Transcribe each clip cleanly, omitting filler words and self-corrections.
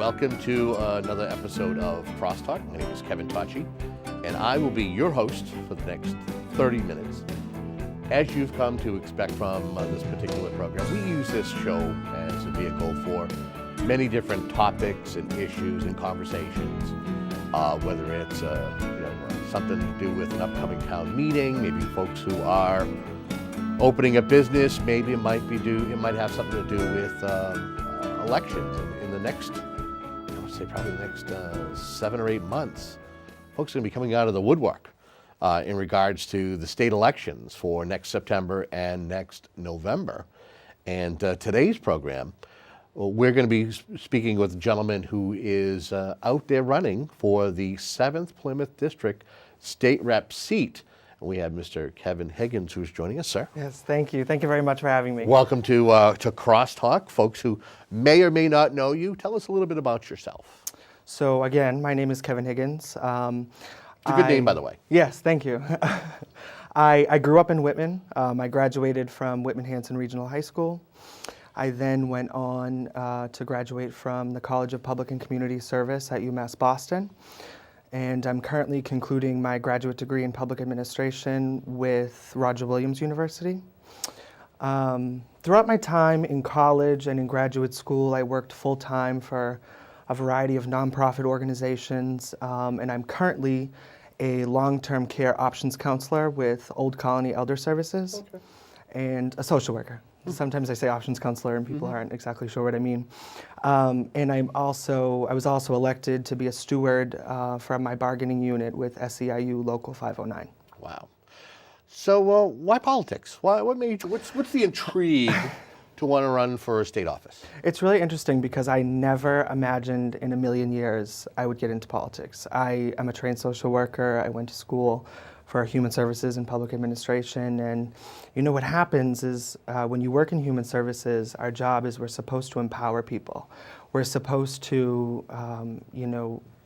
welcome to another episode of CrossTalk. My name is Kevin Tocci, and I will be your host for the next 30 minutes. As you've come to expect from this particular program, we use this show as a vehicle for many different topics and issues and conversations, whether it's something to do with an upcoming town meeting, maybe folks who are opening a business, maybe it might have something to do with elections in the next, I would say probably the next 7 or 8 months. Folks are going to be coming out of the woodwork in regards to the state elections for next September and next November. And today's program, we're going to be speaking with a gentleman who is out there running for the 7th Plymouth District State Rep seat. We have Mr. Kevin Higgins, who's joining us, sir. Yes, thank you. Thank you very much for having me. Welcome to CrossTalk. Folks who may or may not know you, tell us a little bit about yourself. So again, my name is Kevin Higgins. It's a good name, by the way. Yes, thank you. I grew up in Whitman. I graduated from Whitman-Hanson Regional High School. I then went on to graduate from the College of Public and Community Service at UMass Boston. And I'm currently concluding my graduate degree in public administration with Roger Williams University. Throughout my time in college and in graduate school, I worked full-time for a variety of nonprofit organizations, and I'm currently a long-term care options counselor with Old Colony Elder Services, and a social worker. Sometimes I say options counselor and people aren't exactly sure what I mean. And I was also elected to be a steward from my bargaining unit with SEIU Local 509. Wow. So why politics? What made you, what's the intrigue to want to run for a state office? It's really interesting because I never imagined in a million years I would get into politics. I am a trained social worker. I went to school for human services and public administration, and you know what happens is when you work in human services, our job is we're supposed to empower people. We're supposed to,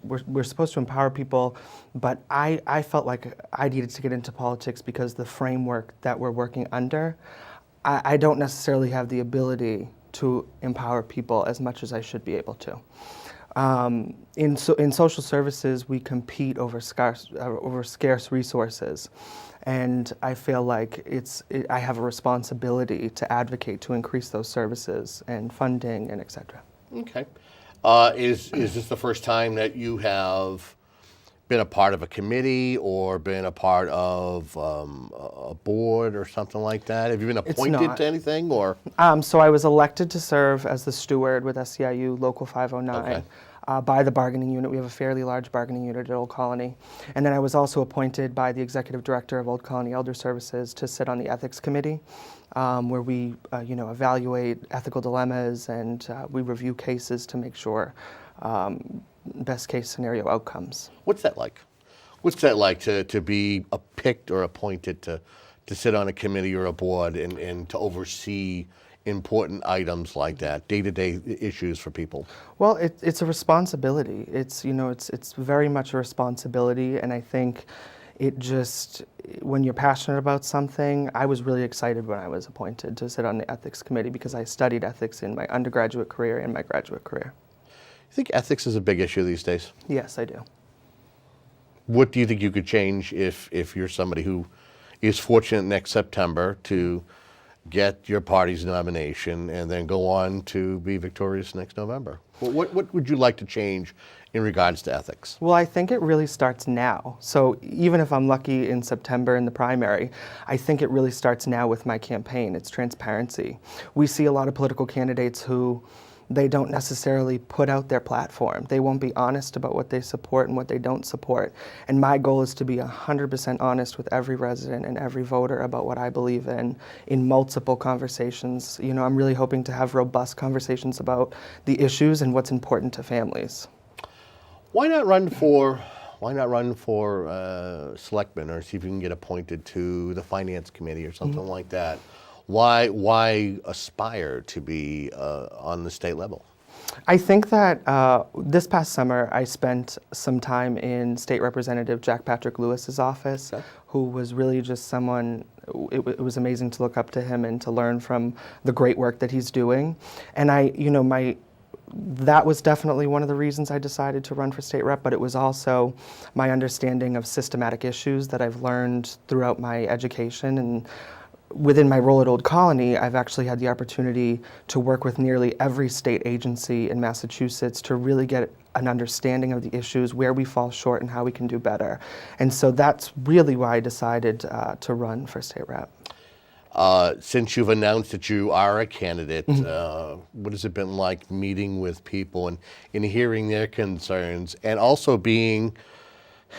we're supposed to empower people, but I felt like I needed to get into politics because the framework that we're working under, I don't necessarily have the ability to empower people as much as I should be able to. In social services, we compete over scarce resources, and I feel like I have a responsibility to advocate to increase those services and funding and et cetera. Okay. Is this the first time that you have been a part of a committee or been a part of a board or something like that? Have you been appointed to anything, or? So I was elected to serve as the steward with SEIU Local 509 by the bargaining unit. We have a fairly large bargaining unit at Old Colony. And then I was also appointed by the executive director of Old Colony Elder Services to sit on the ethics committee, where we evaluate ethical dilemmas and we review cases to make sure best case scenario outcomes. What's that like? What's that like to be picked or appointed to sit on a committee or a board and to oversee important items like that, day-to-day issues for people? Well, it's a responsibility. It's very much a responsibility, and I think when you're passionate about something, I was really excited when I was appointed to sit on the ethics committee because I studied ethics in my undergraduate career and my graduate career. You think ethics is a big issue these days? Yes, I do. What do you think you could change if you're somebody who is fortunate next September to get your party's nomination and then go on to be victorious next November? What would you like to change in regards to ethics? Well, I think it really starts now. So even if I'm lucky in September in the primary, I think it really starts now with my campaign. It's transparency. We see a lot of political candidates who they don't necessarily put out their platform. They won't be honest about what they support and what they don't support. And my goal is to be 100% honest with every resident and every voter about what I believe in multiple conversations. I'm really hoping to have robust conversations about the issues and what's important to families. Why not run for selectman, or see if you can get appointed to the finance committee or something like that? Why aspire to be on the state level? I think that this past summer I spent some time in State Representative Jack Patrick Lewis's office, who was really just someone, it was amazing to look up to him and to learn from the great work that he's doing. And that was definitely one of the reasons I decided to run for state rep, but it was also my understanding of systematic issues that I've learned throughout my education. And within my role at Old Colony, I've actually had the opportunity to work with nearly every state agency in Massachusetts to really get an understanding of the issues, where we fall short, and how we can do better. And so that's really why I decided to run for state rep. Since you've announced that you are a candidate, what has it been like meeting with people and hearing their concerns, and also being,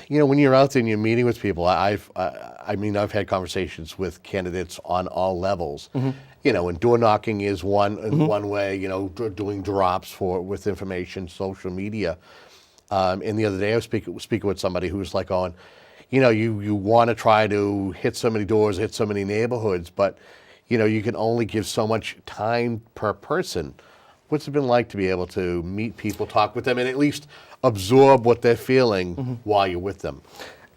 when you're out there and you're meeting with people? I've had conversations with candidates on all levels. And door knocking is one way. Doing drops with information, social media. And the other day I was speaking with somebody who was like on. You want to try to hit so many doors, hit so many neighborhoods, but, you can only give so much time per person. What's it been like to be able to meet people, talk with them, and at least absorb what they're feeling while you're with them?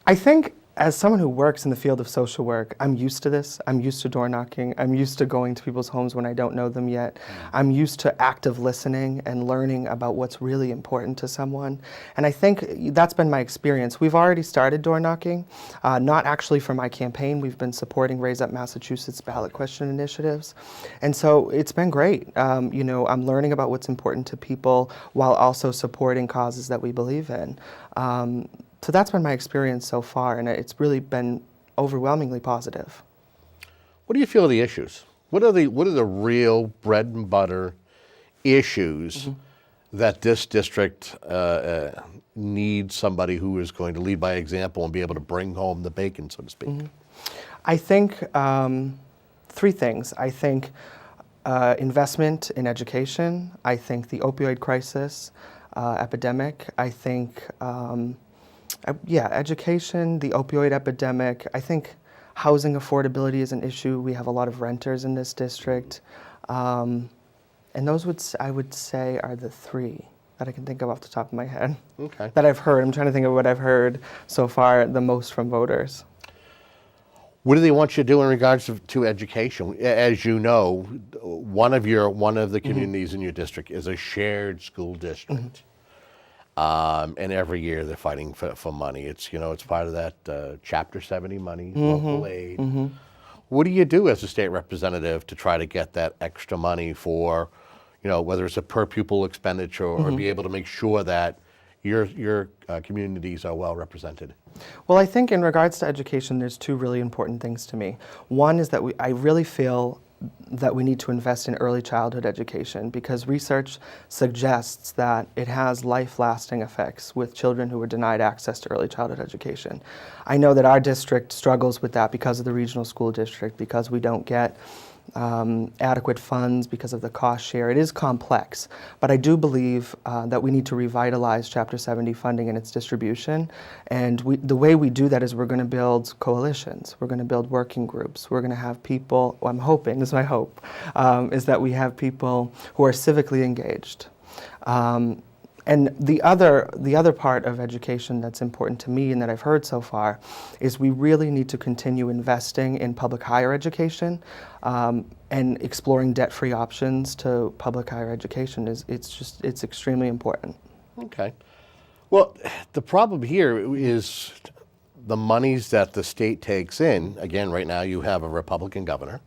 I think as someone who works in the field of social work, I'm used to this. I'm used to door knocking. I'm used to going to people's homes when I don't know them yet. I'm used to active listening and learning about what's really important to someone. And I think that's been my experience. We've already started door knocking, not actually for my campaign. We've been supporting Raise Up Massachusetts ballot question initiatives. And so it's been great. I'm learning about what's important to people while also supporting causes that we believe in. So that's been my experience so far, and it's really been overwhelmingly positive. What do you feel are the issues? What are the real bread and butter issues that this district needs somebody who is going to lead by example and be able to bring home the bacon, so to speak? I think three things. I think investment in education. I think the opioid crisis epidemic. I think education, the opioid epidemic. I think housing affordability is an issue. We have a lot of renters in this district. And those I would say are the three that I can think of off the top of my head. Okay. That I've heard. I'm trying to think of what I've heard so far the most from voters. What do they want you to do in regards to education? As you know, one of the communities in your district is a shared school district. And every year they're fighting for money. It's part of that Chapter 70 money, local aid. What do you do as a state representative to try to get that extra money for, whether it's a per pupil expenditure or be able to make sure that your communities are well represented? Well, I think in regards to education, there's two really important things to me. One is that I really feel that we need to invest in early childhood education, because research suggests that it has life-lasting effects with children who are denied access to early childhood education. I know that our district struggles with that because of the regional school district, because we don't get adequate funds, because of the cost share. It is complex, but I do believe that we need to revitalize Chapter 70 funding and its distribution. And the way we do that is we're going to build coalitions. We're going to build working groups. We're going to have people, I'm hoping, this is my hope, is that we have people who are civically engaged. And the other part of education that's important to me and that I've heard so far is we really need to continue investing in public higher education and exploring debt-free options to public higher education. It's extremely important. Okay. Well, the problem here is the monies that the state takes in. Again, right now you have a Republican governor.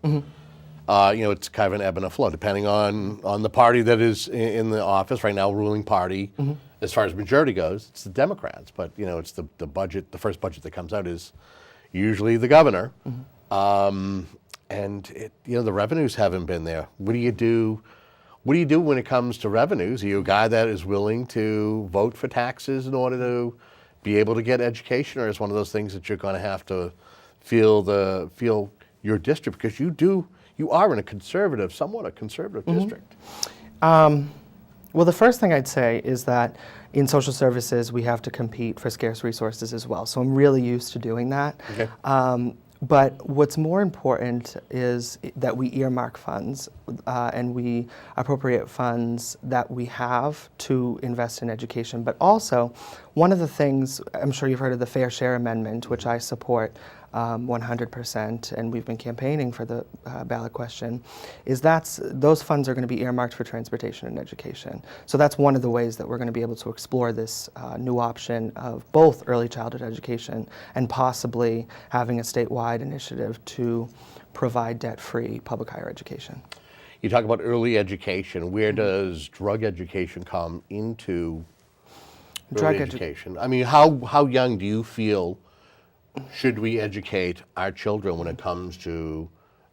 It's kind of an ebb and a flow, depending on the party that is in the office right now, ruling party. As far as majority goes, it's the Democrats. But, it's the budget, the first budget that comes out is usually the governor. And the revenues haven't been there. What do you do? What do you do when it comes to revenues? Are you a guy that is willing to vote for taxes in order to be able to get education, or is one of those things that you're going to have to feel your district, because you are in a somewhat conservative district? Well, the first thing I'd say is that in social services, we have to compete for scarce resources as well. So I'm really used to doing that. Okay. But what's more important is that we earmark funds and we appropriate funds that we have to invest in education. But also, one of the things, I'm sure you've heard of the Fair Share Amendment, which I support, 100%, and we've been campaigning for the ballot question, is those funds are going to be earmarked for transportation and education. So that's one of the ways that we're going to be able to explore this new option of both early childhood education and possibly having a statewide initiative to provide debt-free public higher education. You talk about early education. Where does drug education come into early education? I mean, how young do you feel should we educate our children when it comes to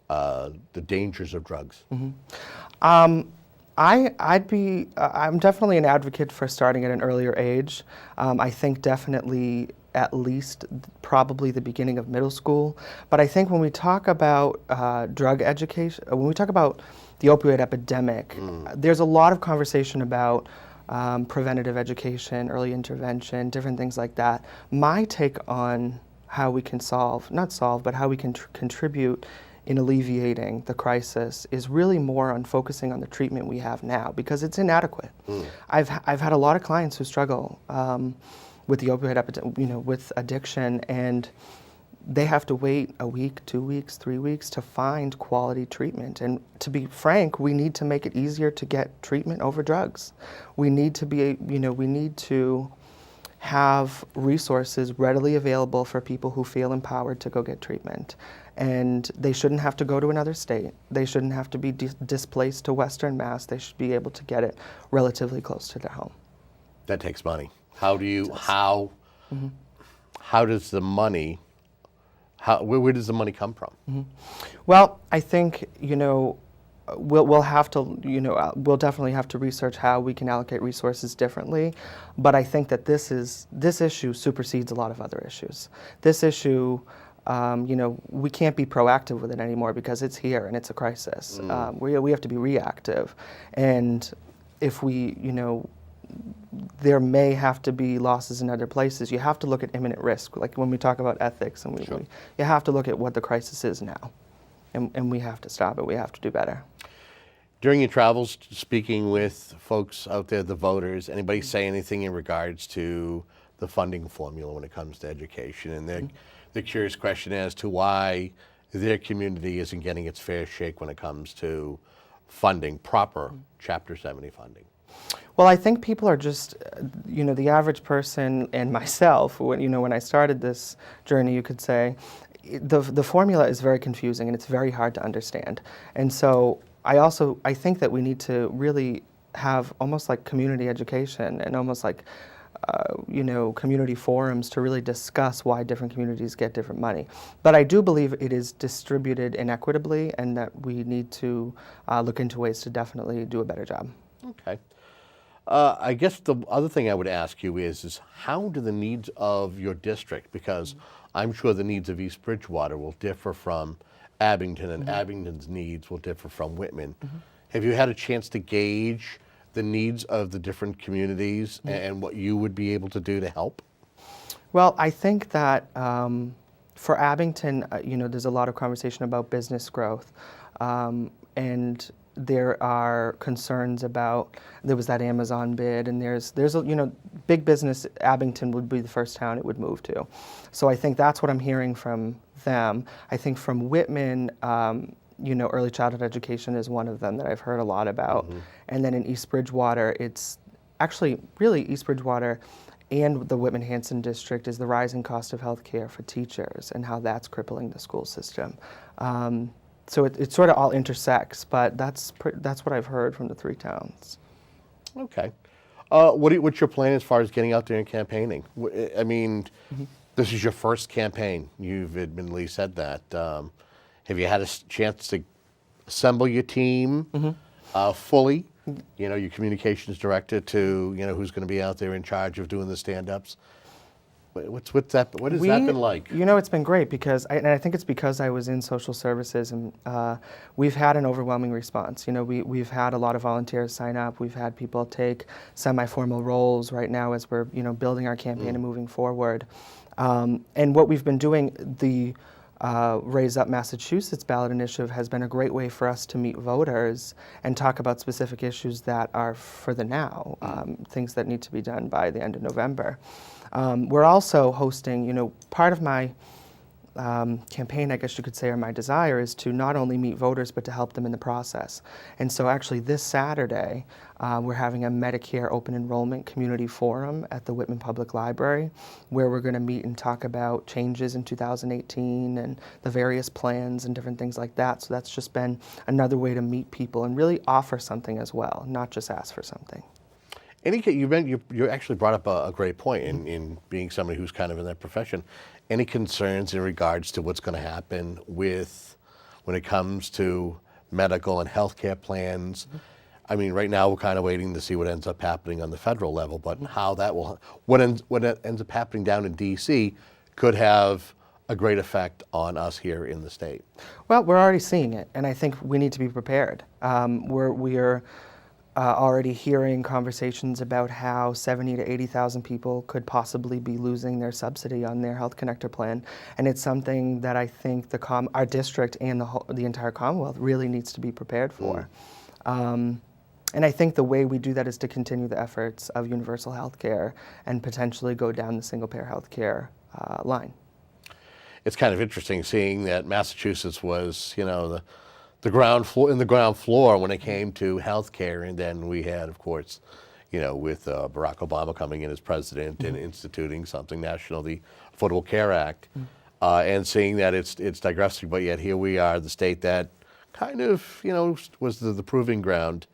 the dangers of drugs? I'm definitely an advocate for starting at an earlier age. I think definitely at least probably the beginning of middle school. But I think when we talk about drug education, when we talk about the opioid epidemic, there's a lot of conversation about preventative education, early intervention, different things like that. My take on how we can how we can contribute in alleviating the crisis is really more on focusing on the treatment we have now, because it's inadequate. I've had a lot of clients who struggle with the opioid epidemic, with addiction, and they have to wait a week, 2 weeks, 3 weeks to find quality treatment. And to be frank, we need to make it easier to get treatment over drugs. We need to we need to have resources readily available for people who feel empowered to go get treatment. And they shouldn't have to go to another state. They shouldn't have to be displaced to Western Mass. They should be able to get it relatively close to their home. That takes money. How does the money, where does the money come from? Well, I think, we'll have to, we'll definitely have to research how we can allocate resources differently. But I think that this issue supersedes a lot of other issues. This issue, we can't be proactive with it anymore because it's here and it's a crisis. We have to be reactive. And if we, there may have to be losses in other places. You have to look at imminent risk, like when we talk about ethics, and you have to look at what the crisis is now. And we have to stop it. We have to do better. During your travels, speaking with folks out there, the voters, anybody say anything in regards to the funding formula when it comes to education? And the curious question as to why their community isn't getting its fair shake when it comes to funding, proper Chapter 70 funding. Well, I think people are just, the average person and myself, when I started this journey, you could say, the formula is very confusing and it's very hard to understand. And so I think that we need to really have almost like community education and almost like, community forums to really discuss why different communities get different money. But I do believe it is distributed inequitably and that we need to look into ways to definitely do a better job. Okay. I guess the other thing I would ask you is how do the needs of your district, because I'm sure the needs of East Bridgewater will differ from Abington, and Abington's needs will differ from Whitman. Have you had a chance to gauge the needs of the different communities and what you would be able to do to help? Well, I think that for Abington, there's a lot of conversation about business growth, and there are concerns about, there was that Amazon bid, and there's big business. Abington would be the first town it would move to. So I think that's what I'm hearing from them. I think from Whitman, early childhood education is one of them that I've heard a lot about. And then in East Bridgewater, it's actually really East Bridgewater and the Whitman-Hanson district is the rising cost of health care for teachers and how that's crippling the school system. So it sort of all intersects, but that's what I've heard from the three towns. Okay. What's your plan as far as getting out there and campaigning? I mean, this is your first campaign. You've admittedly said that. Have you had a chance to assemble your team fully? Your communications director to, who's going to be out there in charge of doing the stand-ups? What has that been like? It's been great because, I think it's because I was in social services, and we've had an overwhelming response. We've had a lot of volunteers sign up. We've had people take semi-formal roles right now as we're, building our campaign and moving forward. And what we've been doing, the Raise Up Massachusetts ballot initiative has been a great way for us to meet voters and talk about specific issues that are for the now, things that need to be done by the end of November. We're also hosting, part of my campaign, I guess you could say, or my desire is to not only meet voters, but to help them in the process. And so actually this Saturday, we're having a Medicare open enrollment community forum at the Whitman Public Library, where we're going to meet and talk about changes in 2018 and the various plans and different things like that. So that's just been another way to meet people and really offer something as well, not just ask for something. You actually brought up a great point in being somebody who's kind of in that profession. Any concerns in regards to what's going to happen when it comes to medical and healthcare plans? I mean, right now we're kind of waiting to see what ends up happening on the federal level, but how that will, what ends up happening down in D.C. could have a great effect on us here in the state. Well, we're already seeing it, and I think we need to be prepared. We're already hearing conversations about how 70 to 80,000 people could possibly be losing their subsidy on their Health Connector plan, and it's something that I think our district and the entire Commonwealth really needs to be prepared for. And I think the way we do that is to continue the efforts of universal health care and potentially go down the single-payer health care line. It's kind of interesting seeing that Massachusetts was, the ground floor when it came to health care, and then we had, of course, with Barack Obama coming in as president and instituting something national, the Affordable Care Act, and seeing that it's digressing, but yet here we are, the state that kind of, was the proving ground,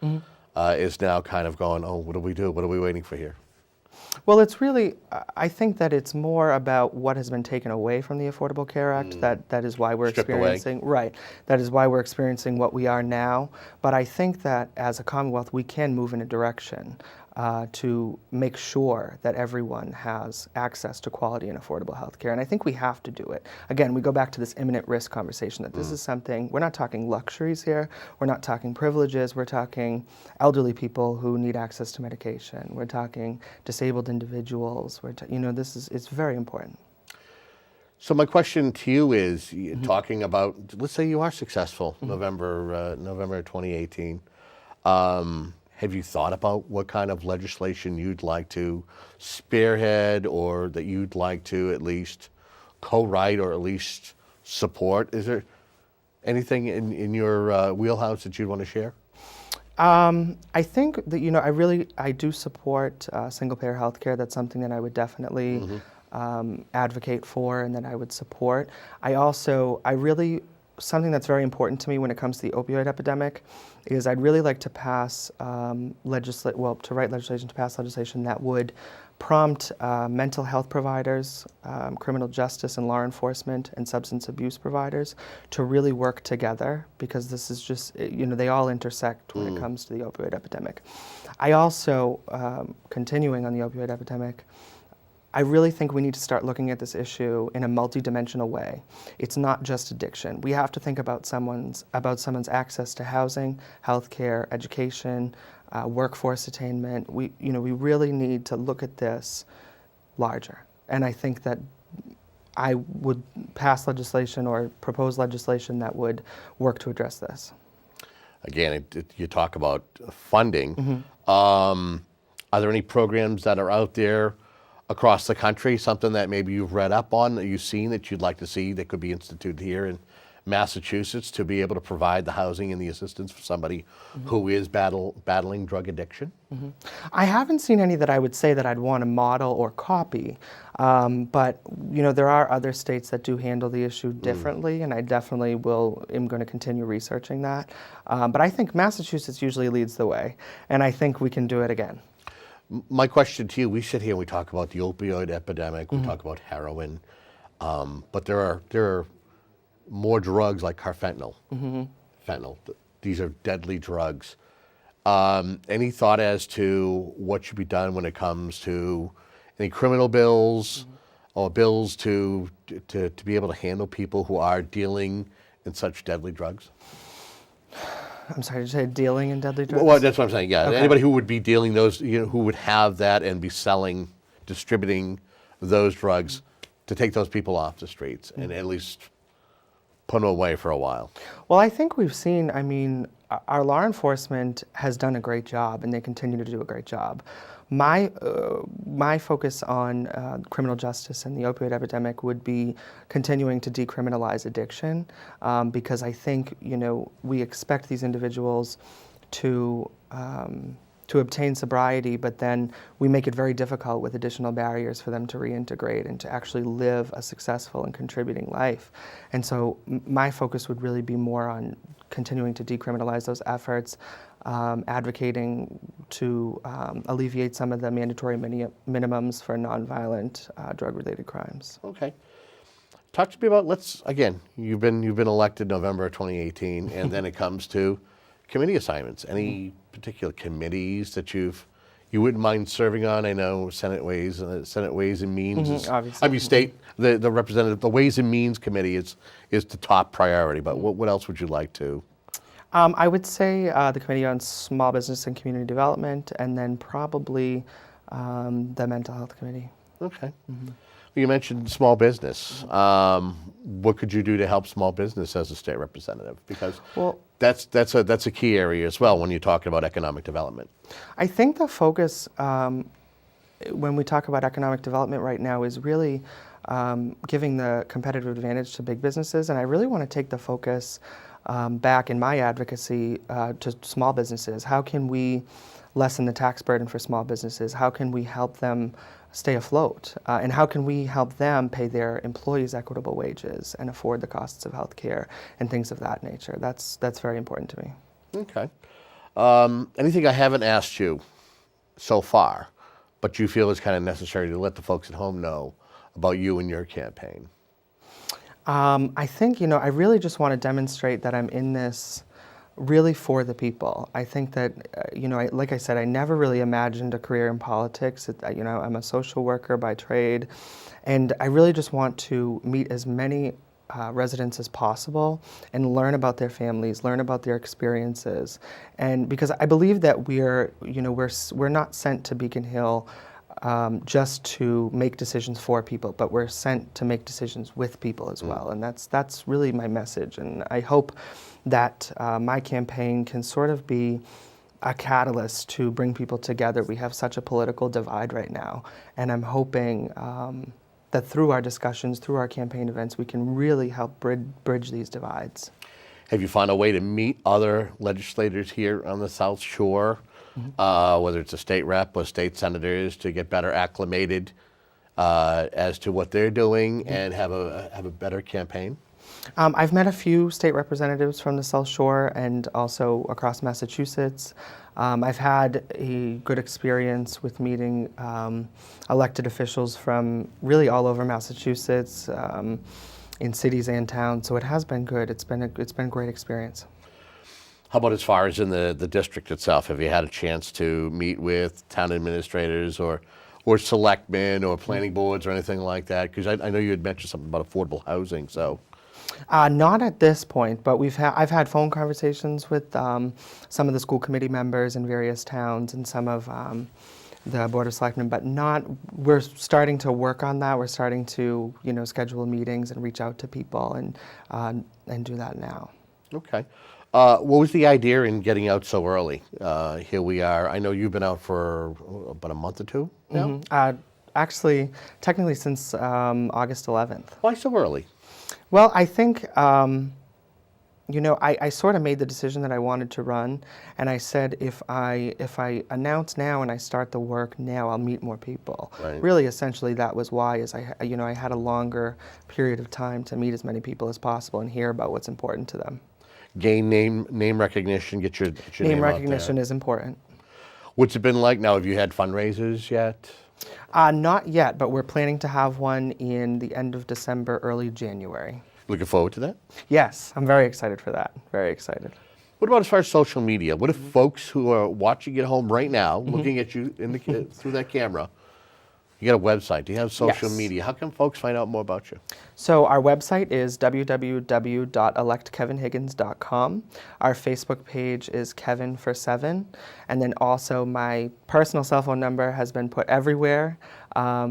is now kind of going, oh, what do we do? What are we waiting for here? Well, it's really, I think that it's more about what has been taken away from the Affordable Care Act. That is why we're experiencing, right, that is why we're experiencing what we are now. But I think that as a Commonwealth, we can move in a direction to make sure that everyone has access to quality and affordable health care. And I think we have to do it. Again, we go back to this imminent risk conversation, that this is something, we're not talking luxuries here, we're not talking privileges, we're talking elderly people who need access to medication, we're talking disabled individuals, it's very important. So my question to you is, talking about, let's say you are successful, November 2018, have you thought about what kind of legislation you'd like to spearhead, or that you'd like to at least co-write or at least support? Is there anything in your wheelhouse that you'd want to share? I think that, I do support single-payer health care. That's something that I would definitely advocate for and that I would support. Something that's very important to me when it comes to the opioid epidemic is I'd really like to pass write legislation, to pass legislation that would prompt mental health providers, criminal justice and law enforcement, and substance abuse providers to really work together, because this is just, they all intersect when it comes to the opioid epidemic. I also, continuing on the opioid epidemic, I really think we need to start looking at this issue in a multidimensional way. It's not just addiction. We have to think about someone's access to housing, healthcare, education, workforce attainment. We really need to look at this larger. And I think that I would pass legislation or propose legislation that would work to address this. Again, you talk about funding. Are there any programs that are out there across the country, something that maybe you've read up on, that you've seen, that you'd like to see that could be instituted here in Massachusetts to be able to provide the housing and the assistance for somebody who is battling drug addiction? I haven't seen any that I would say that I'd want to model or copy, but there are other states that do handle the issue differently, and I definitely am going to continue researching that. But I think Massachusetts usually leads the way, and I think we can do it again. My question to you, we sit here and we talk about the opioid epidemic, we talk about heroin, but there are more drugs like carfentanil, fentanyl. These are deadly drugs. Any thought as to what should be done when it comes to any criminal bills or bills to be able to handle people who are dealing in such deadly drugs? I'm sorry, did you say dealing in deadly drugs? Well, that's what I'm saying, yeah. Okay. Anybody who would be dealing those, who would have that and be distributing those drugs, to take those people off the streets and at least put them away for a while. Well, I think we've seen, our law enforcement has done a great job, and they continue to do a great job. my focus on criminal justice and the opioid epidemic would be continuing to decriminalize addiction, because I think, we expect these individuals to obtain sobriety, but then we make it very difficult with additional barriers for them to reintegrate and to actually live a successful and contributing life. And so my focus would really be more on continuing to decriminalize those efforts, advocating to alleviate some of the mandatory minimums for nonviolent drug-related crimes. Okay. Talk to me about, you've been elected November of 2018, and then it comes to committee assignments. Any particular committees that you wouldn't mind serving on? I know Senate Ways and Means is, obviously. The representative, the Ways and Means Committee is the top priority, but what else would you like to? I would say the Committee on Small Business and Community Development, and then probably the Mental Health Committee. Okay. You mentioned small business. What could you do to help small business as a state representative? Because that's a key area as well when you're talking about economic development. I think the focus when we talk about economic development right now is really giving the competitive advantage to big businesses, and I really want to take the focus back in my advocacy to small businesses. How can we lessen the tax burden for small businesses? How can we help them stay afloat? And how can we help them pay their employees equitable wages and afford the costs of health care and things of that nature? That's very important to me. Okay. Anything I haven't asked you so far, but you feel is kind of necessary to let the folks at home know about you and your campaign? I think, I really just want to demonstrate that I'm in this really for the people. I think that, like I said, I never really imagined a career in politics. I'm a social worker by trade, and I really just want to meet as many residents as possible and learn about their families, learn about their experiences, and because I believe that we're not sent to Beacon Hill just to make decisions for people, but we're sent to make decisions with people as well, and that's really my message. And I hope that my campaign can sort of be a catalyst to bring people together. We have such a political divide right now, and I'm hoping that through our discussions, through our campaign events, we can really help bridge these divides. Have you found a way to meet other legislators here on the South Shore, whether it's a state rep or state senators, to get better acclimated as to what they're doing and have a better campaign? I've met a few state representatives from the South Shore and also across Massachusetts. I've had a good experience with meeting elected officials from really all over Massachusetts, in cities and towns. So it has been good. It's been a great experience. How about as far as in the district itself? Have you had a chance to meet with town administrators or selectmen or planning boards or anything like that? Because I know you had mentioned something about affordable housing. So. Not at this point, but I've had phone conversations with some of the school committee members in various towns and some of the Board of Selectmen, but we're starting to work on that. We're starting to, schedule meetings and reach out to people and do that now. Okay. What was the idea in getting out so early? Here we are. I know you've been out for about a month or two now? Actually, technically since August 11th. Why so early? Well, I think, I sort of made the decision that I wanted to run, and I said if I announce now and I start the work now, I'll meet more people. Right. Really, essentially, that was why. Is I had a longer period of time to meet as many people as possible and hear about what's important to them. Gain name recognition, get your name recognition out there. Is important. What's it been like now? Have you had fundraisers yet? Not yet, but we're planning to have one in the end of December, early January. Looking forward to that? Yes, I'm very excited for that. Very excited. What about as far as social media? What if folks who are watching at home right now, looking at you through that camera, you got a website, do you have social media? How can folks find out more about you? So our website is www.electkevinhiggins.com. Our Facebook page is Kevin for 7, and then also my personal cell phone number has been put everywhere,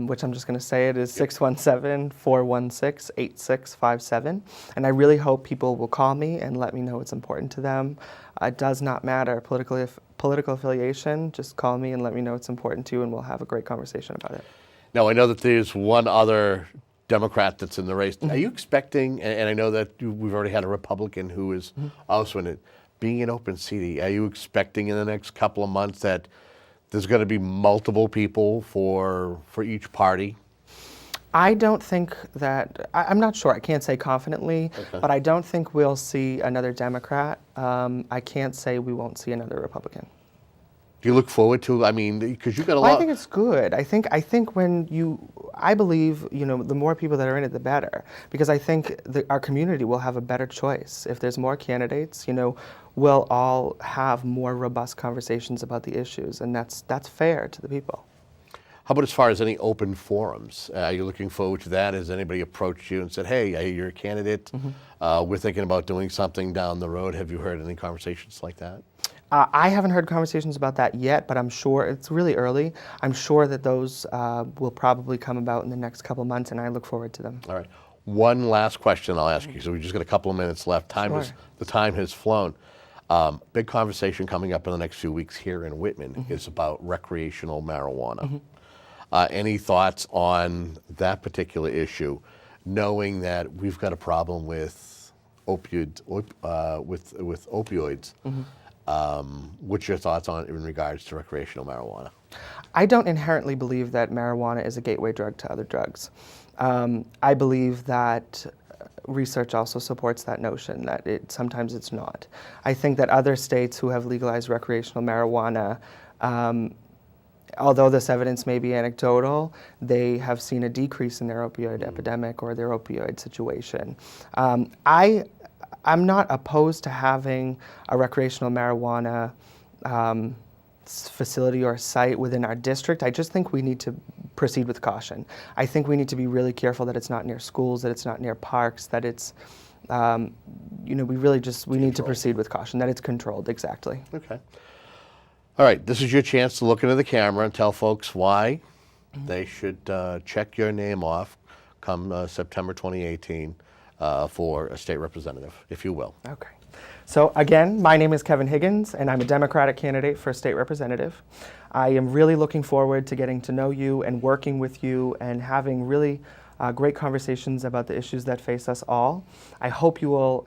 which I'm just going to say it is 617-416-8657. And I really hope people will call me and let me know what's important to them. It does not matter political affiliation. Just call me and let me know what's important to you, and we'll have a great conversation about it. Now, I know that there's one other Democrat that's in the race. Are you expecting, and I know that we've already had a Republican who is also in it, being an open seat, are you expecting in the next couple of months that there's going to be multiple people for each party? I don't think that, I'm not sure, I can't say confidently, but I don't think we'll see another Democrat. I can't say we won't see another Republican. Do you look forward to, I mean, because you got a lot. I think it's good. I think I believe, the more people that are in it, the better. Because I think our community will have a better choice. If there's more candidates, we'll all have more robust conversations about the issues, and that's fair to the people. How about as far as any open forums? Are you looking forward to that? Has anybody approached you and said, hey, I hear you're a candidate. We're thinking about doing something down the road. Have you heard any conversations like that? I haven't heard conversations about that yet, but I'm sure it's really early. I'm sure that those will probably come about in the next couple of months, and I look forward to them. All right. One last question I'll ask you. So we've just got a couple of minutes left. The time has flown. Big conversation coming up in the next few weeks here in Whitman is about recreational marijuana. Any thoughts on that particular issue, knowing that we've got a problem with opioids? What's your thoughts on in regards to recreational marijuana? I don't inherently believe that marijuana is a gateway drug to other drugs. I believe that research also supports that notion that sometimes it's not. I think that other states who have legalized recreational marijuana, although this evidence may be anecdotal, they have seen a decrease in their opioid epidemic or their opioid situation. I'm not opposed to having a recreational marijuana facility or site within our district. I just think we need to proceed with caution. I think we need to be really careful that it's not near schools, that it's not near parks, that it's, we need to proceed with caution, that it's controlled, exactly. Okay. All right, this is your chance to look into the camera and tell folks why they should check your name off come September 2018 for a state representative, if you will. Okay. So again, my name is Kevin Higgins, and I'm a Democratic candidate for state representative. I am really looking forward to getting to know you and working with you and having really great conversations about the issues that face us all. I hope you will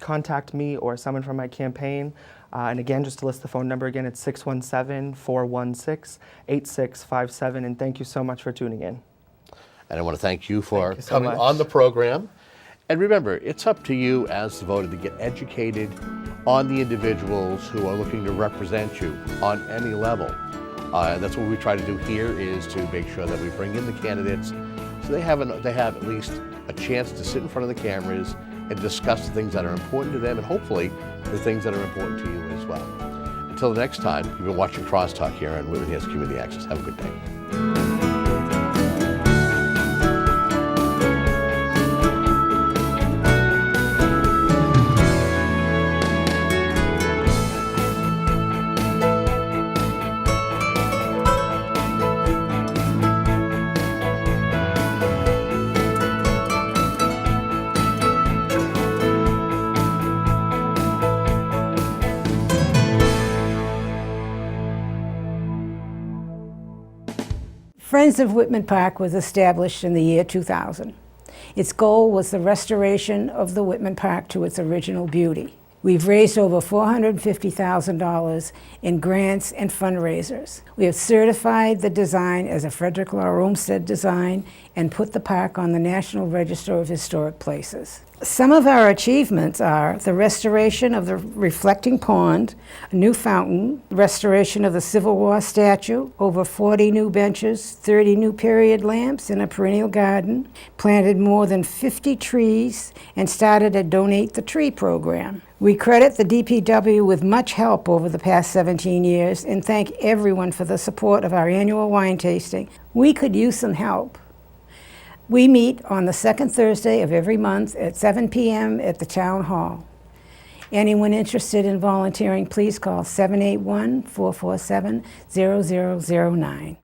contact me or someone from my campaign. And again, just to list the phone number again, it's 617-416-8657. And thank you so much for tuning in. And I want to thank you for coming on the program. And remember, it's up to you as the voter to get educated on the individuals who are looking to represent you on any level. And that's what we try to do here, is to make sure that we bring in the candidates so they have at least a chance to sit in front of the cameras and discuss the things that are important to them, and hopefully the things that are important to you as well. Until the next time, you've been watching CrossTalk here on Whitman Hills Community Access. Have a good day. Friends of Whitman Park was established in the year 2000. Its goal was the restoration of the Whitman Park to its original beauty. We've raised over $450,000 in grants and fundraisers. We have certified the design as a Frederick Law Olmsted design and put the park on the National Register of Historic Places. Some of our achievements are the restoration of the reflecting pond, a new fountain, restoration of the Civil War statue, over 40 new benches, 30 new period lamps, and a perennial garden, planted more than 50 trees, and started a Donate the Tree program. We credit the DPW with much help over the past 17 years and thank everyone for the support of our annual wine tasting. We could use some help. We meet on the second Thursday of every month at 7 p.m. at the Town Hall. Anyone interested in volunteering, please call 781-447-0009.